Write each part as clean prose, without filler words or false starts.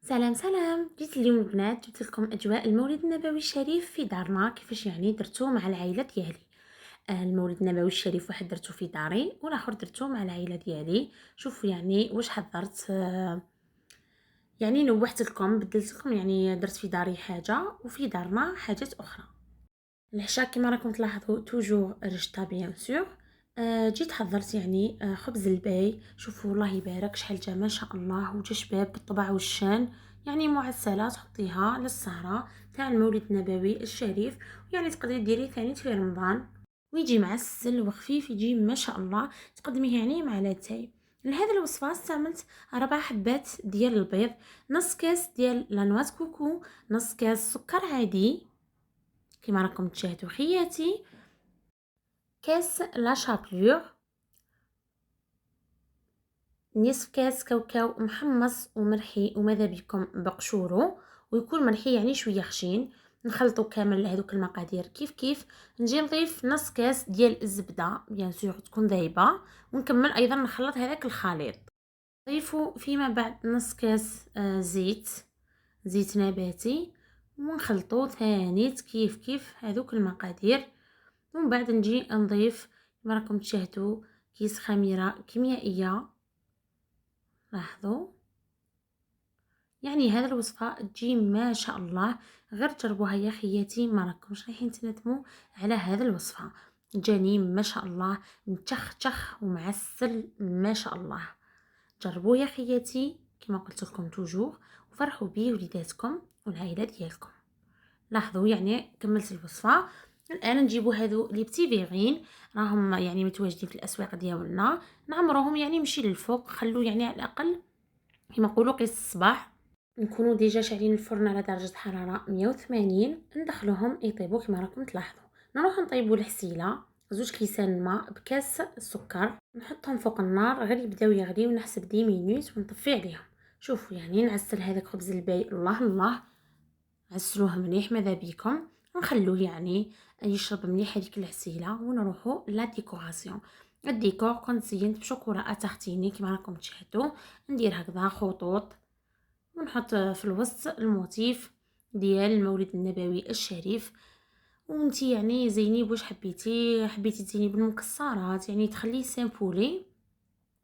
سلام سلام، جيت اليوم البنات جبت لكم اجواء المولد النبوي الشريف في دارنا. كيفاش يعني درتو مع العائله ديالي. المولد النبوي الشريف واحد درتو في داري والاخر درتو مع العائله ديالي. شوفوا يعني واش حضرت. يعني نوحت لكم بدلت لكم، يعني درت في داري حاجه وفي دارنا حاجات اخرى. العشاء كما راكم تلاحظوا توجور رشطه بيان سور. جيت حضرت يعني خبز الباي. شوفوا الله يبارك شحال جا ما شاء الله، وجا شباب بالطبع والشان. يعني معسلات تحطيها للسهرة تاع المولد النبوي الشريف. يعني تقدري ديريه ثاني في رمضان ويجي معسل وخفيف، يجي ما شاء الله. تقدميه يعني مع لاتاي. لهذا الوصفة استعملت 4 حبات ديال البيض، نص كاس ديال لانواز كوكو، نص كاس سكر عادي كما راكم تشاهدوا خياتي، كاس لا شابلور، نصف كاس كاوكاو محمص ومرحي وماذا بكم بقشورو، ويكون مرحي يعني شويه خشين. نخلطوا كامل هذوك المقادير كيف كيف. نجي نضيف نص كاس ديال الزبده بيان سور تكون ذايبه، ونكمل ايضا نخلط هذاك الخليط. نضيفوا فيما بعد نص كاس زيت نباتي، ونخلطوا ثاني كيف كيف هذوك المقادير. ومن بعد نجي نضيف كما راكم تشاهدوا كيس خميره كيميائيه. لاحظوا يعني هذا الوصفه تجي ما شاء الله. غير جربوها يا خياتي، ما راكمش رايحين تندموا على هذا الوصفه. جاني ما شاء الله متشخ ومعسل ما شاء الله. جربوا يا خياتي كما قلت لكم توجور، وفرحوا بيه وليداتكم والعائله ديالكم. لاحظوا يعني كملت الوصفه. الان نجيبوا هذو لي بتي فيغين، راهم يعني متواجدين في الاسواق ديالنا. نعمروهم يعني مشي للفوق، خلوا يعني على الاقل كما نقولوا قيس الصباح. نكونوا ديجا شاعلين الفرن على درجه حراره 180. ندخلوهم يطيبوا كما راكم تلاحظوا. نروح نطيبوا الحسيله، 2 كيسان ماء بكاس السكر، نحطهم فوق النار غير يبداو يغليو، ونحسب 10 مينوت ونطفي عليهم. شوفوا يعني نعسل هذاك خبز الباي، الله الله، عسلوه مليح ماذا بيكم. نخلوه يعني يشرب مليح هذيك العسيله، ونروحوا لا ديكوراسيون. الديكور كنت زينت بشوكولا تحتيني كما راكم تشاهدوا. ندير هكذا خطوط، ونحط في الوسط الموتيف ديال المولد النبوي الشريف. وانتي يعني زيني واش حبيتي تزيني بالمكسرات، يعني تخليه سامبولي.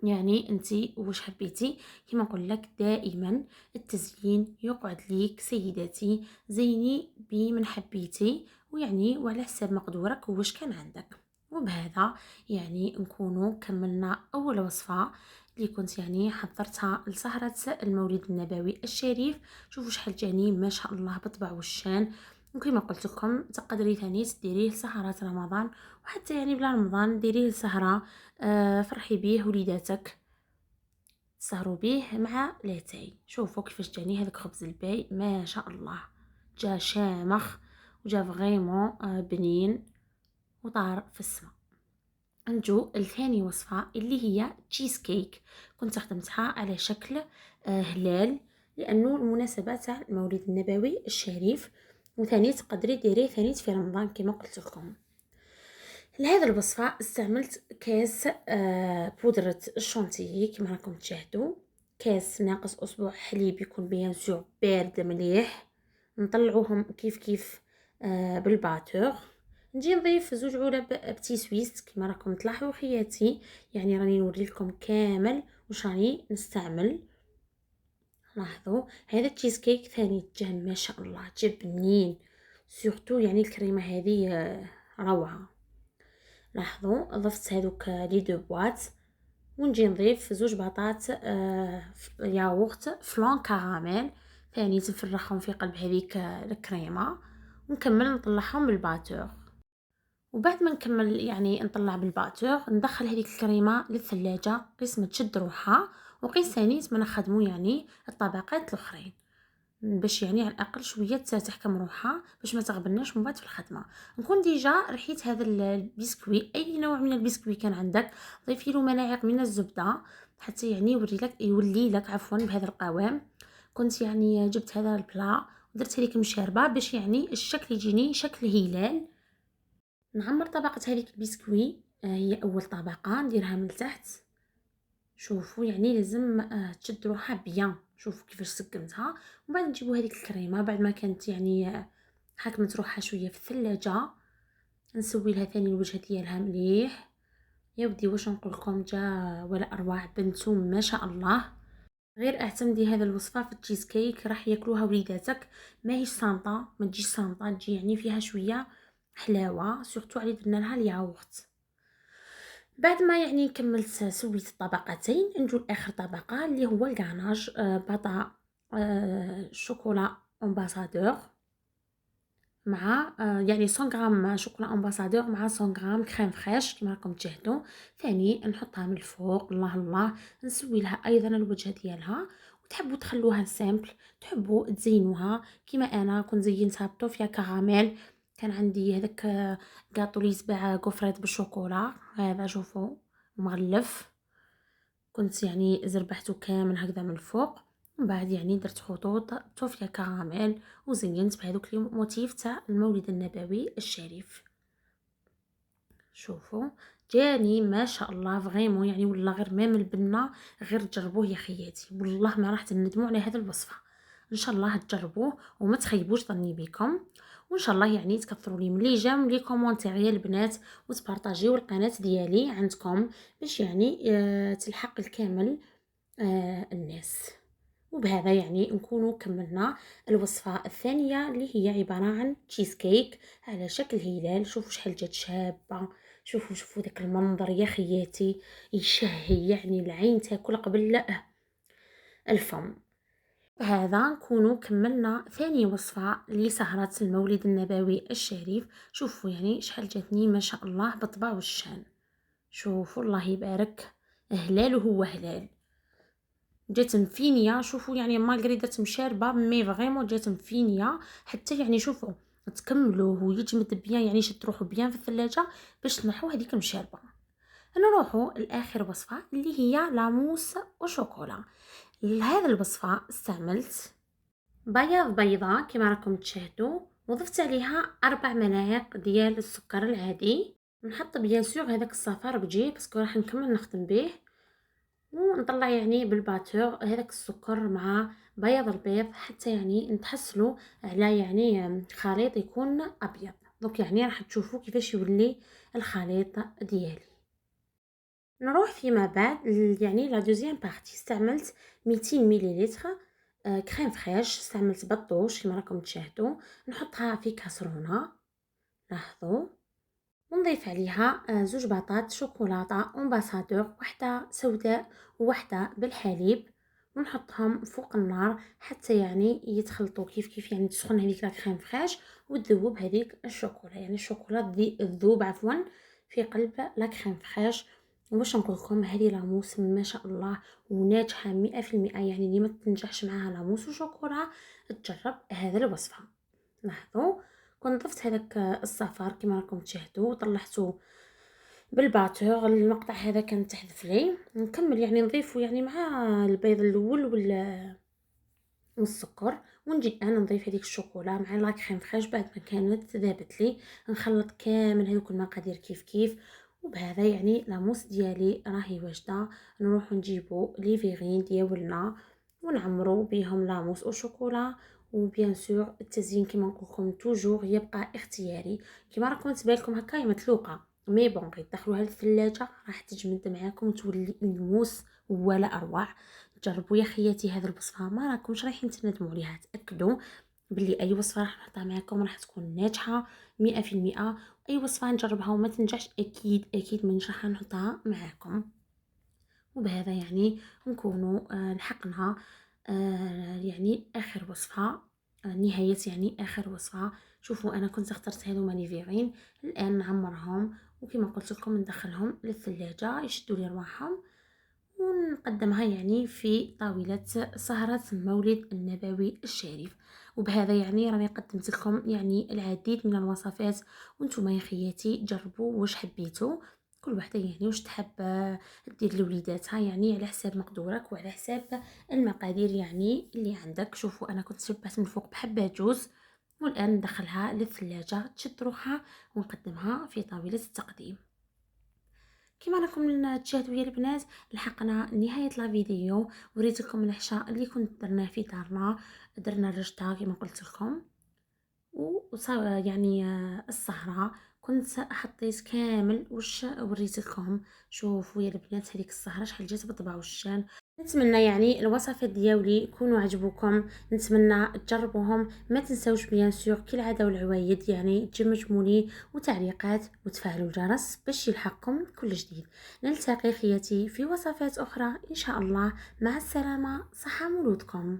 يعني انتي واش حبيتي. كما نقول لك دائما التزيين يقعد ليك سيداتي، زيني بمن حبيتي، ويعني وعلى حساب مقدورك واش كان عندك. وبهذا يعني نكونوا كملنا اول وصفه اللي كنت يعني حضرتها لسهرة المولد النبوي الشريف. شوفوا شحال جاني ما شاء الله بطبع والشان. وكما قلت لكم تقدري ثاني ديريه لسهرات رمضان، وحتى يعني بلا رمضان ديريه لسهرة. فرحي بيه وليداتك، تسهروا بيه مع لاتاي. شوفوا كيفاش جاني هذاك خبز الباي ما شاء الله، جا شامخ وجا فريمون بنين وطار في السما. نجو لثاني وصفة اللي هي تشيز كيك. كنت خدمتها على شكل هلال، لانه المناسبة تاع المولد النبوي الشريف. وثاني تقدري ديريه ثاني في رمضان كما قلت لكم. لهذا الوصفة استعملت كاس بودرة الشونتيي كما راكم تشاهدوا، كاس ناقص اسبوع حليب يكون بيان سور بارد مليح. نطلعوهم كيف كيف بالباتور. نجي نضيف 2 علب بتي سويس كما راكم تلاحظوا خياتي. يعني راني نوري لكم كامل واش راني نستعمل. لاحظوا هذا التشيز كيك ثاني جا ما شاء الله، جا بنين سورتو يعني الكريمه هذه روعه. لاحظوا ضفت هذوك لي دو بواط. ونجي نضيف 2 بطاط ياغورت فلان كراميل ثاني تفرخهم في قلب هذيك الكريمه. ونكمل نطلعهم بالباتور. وبعد ما نكمل يعني نطلع بالباتور، ندخل هذيك الكريمه للثلاجه قيس ما تشد روحها، وقيس ثاني ما نخدموا يعني الطبقات الاخرين، باش يعني على الاقل شويه تحكم روحها باش ما تغبناش من بعد في الخدمه. نكون ديجا رحيت هذا البسكوي، اي نوع من البسكوي كان عندك ضيفي له ملاعق من الزبده حتى يعني يولي لك عفوا بهذا القوام. كنت يعني جبت هذا البلا ودرت هذيك المشاربه باش يعني الشكل يجيني شكل هلال. نعمر طبقه هذيك البسكوي، هي اول طبقه نديرها من تحت. شوفوا يعني لازم تشد روحها بيان شوفوا كيفاش سقمتها. ومن بعد نجيبوا هذيك الكريمه بعد ما كانت يعني حاكمت روحها شويه في الثلاجه، نسوي لها ثاني الوجه ديالها مليح. يا ودي واش نقول لكم، جا ولا اروع بنتو ما شاء الله. غير اعتمدي هذا الوصفه في التشيز كيك راح ياكلوها وليداتك. ما هيش صامطه، ما تجيش صامطه، تجي يعني فيها شويه حلاوه، سورتو علي درنا لها الياغورت. بعد ما يعني كملت سويت الطبقتين، نجو لاخر طبقه اللي هو الغاناج. باطا شوكولا امباسادور مع يعني 100 غرام شوكولا امباسادور مع 100 غرام كريم فريش كما راكم تشاهدوا. ثاني نحطها من الفوق، الله الله. نسوي لها ايضا الوجه ديالها. وتحبوا تخلوها سامبل، تحبوا تزينوها كما انا كنت زينتها بطوفيا كراميل. كان عندي هذاك كاطو اللي يتباع كوفريت بالشوكولا، هذا شوفوا مغلف، كنت يعني زربحته كامل هكذا من الفوق. من بعد يعني درت خطوط طوفيا كراميل وزينت بهذوك الموتيف تاع المولد النبوي الشريف. شوفوا جاني ما شاء الله فريمون يعني، والله غير مام البنه غير تجربوه يا خياتي، والله ما راح تندموا على هذه الوصفه. ان شاء الله تجربوه وما تخيبوش ظني بكم. وان شاء الله يعني تكثروا لي ملي جام لي كومونتير يا البنات، وتبارطاجيو القناه ديالي عندكم باش يعني تلحق الكامل الناس. وبهذا يعني نكونوا كملنا الوصفة الثانية اللي هي عبارة عن تشيز كيك على شكل هلال. شوفوا شحال جات شابة، شوفوا داك المنظر يا خياتي، يشهي يعني العين تاكل قبل الفم. بهذا نكونوا كملنا ثاني وصفة لسهرة المولد النبوي الشريف. شوفوا يعني شحال جاتني ما شاء الله بطبع والشان. شوفوا الله يبارك، هلال وهو هلال. جات مفينيه، شوفوا يعني مالغري دات مشاربه مي فريمون جات مفينيه. حتى يعني شوفوا تكملوه ويجمد بيان، يعني شد روحو بيان في الثلاجه باش تنحو هذيك المشاربه. نروحوا لاخر وصفه اللي هي لاموس وشوكولا. لهذا الوصفه استعملت بياض بيضه كما راكم تشاهدوا، وضفت عليها 4 ملاعق ديال السكر العادي. نحط بيان سور هذاك الصفار بجي باسكو راح نكمل نخدم به. ونطلع يعني بالباتور هذاك السكر مع بياض البيض حتى يعني نتحصلوا على يعني خليط يكون ابيض. دونك يعني راح تشوفوا كيفاش يولي الخليط ديالي. نروح فيما بعد يعني لا دوزيام بارتي. استعملت 200 مليلتر كريم فريش، استعملت بطوش كما راكم تشاهدوا. نحطها في كاسرونه، لاحظوا. ونضيف عليها 2 بطاط شوكولاته امباسادور، وحده سوداء وواحده بالحليب. ونحطهم فوق النار حتى يعني يتخلطوا كيف يعني تسخن هذيك لا كريم فريش وتذوب هذيك الشوكولا، يعني الشوكولا تذوب عفوا في قلب لا كريم فريش. واش نقول لكم، هذه لاموس ما شاء الله وناجحه 100%. يعني اللي ما تنجحش معاها لاموس وشوكولا تجرب هذا الوصفه. لاحظوا كنت ضفت هذاك الصفار كما راكم تشاهدوا وطلعته بالباتور. المقطع هذا كان تحذف لي. نكمل يعني نضيفه يعني مع البيض الاول والسكر. ونجي الان نضيف هذيك الشوكولا مع لا كريم فريش بعد ما كانت ذابت لي. نخلط كامل هذوك المقادير كيف. وبهذا يعني لاموس ديالي راهي واجده. نروح نجيبو لي فيغين ديالنا ونعمرو بهم لاموس وشوكولا. وبيان سور التزيين كما نقول لكم توجور يبقى اختياري. كما راكم تبان لكم هكا متلوقه مي بون غير تدخلوها للثلاجه راح تجمد معاكم وتولي الموس ولا اروع. جربوا يا خياتي هذه الوصفه، ما راكمش رايحين تندموا عليها. تاكدوا باللي اي وصفه راح نحطها معكم راح تكون ناجحه 100%. اي وصفه نجربها وما تنجحش اكيد مانيش راح نحطها معكم. وبهذا يعني نكونوا لحقنا يعني اخر وصفه، نهايه يعني اخر وصفه. شوفوا انا كنت اخترت هذو مانيفيرين. الان نعمرهم وكما قلت لكم ندخلهم للثلاجه يشدوا لي رواحهم، ونقدمها يعني في طاولة سهرة المولد النبوي الشريف. وبهذا يعني راني قدمت لكم يعني العديد من الوصفات، وانتم يا خياتي جربوا واش حبيتوا. كل وحده يعني واش تحب دير لوليداتها يعني على حساب مقدورك وعلى حساب المقادير يعني اللي عندك. شوفوا انا كنت شبعت من فوق بحبه جوز، والان ندخلها للثلاجه تشد روحها ونقدمها في طاوله التقديم. كما راكم تشاهدوا يا البنات، لحقنا نهايه لا فيديو. وريت لكم العشاء اللي كنت درناه في دارنا. درنا الرشطه كما قلت لكم، يعني السهرة كنت حطيت كامل واش وريت لكم. شوفوا يا البنات هذيك السهرة شحال جات بطبع وشان. نتمنى يعني الوصفات ديالي يكونوا عجبوكم، نتمنى تجربوهم. ما تنساوش بيان سور كالعاده والعوايد يعني تجمجموا لي وتعليقات وتفعلوا الجرس باش يلحقكم كل جديد. نلتقي خياتي في وصفات اخرى ان شاء الله. مع السلامه، صحه مولودكم.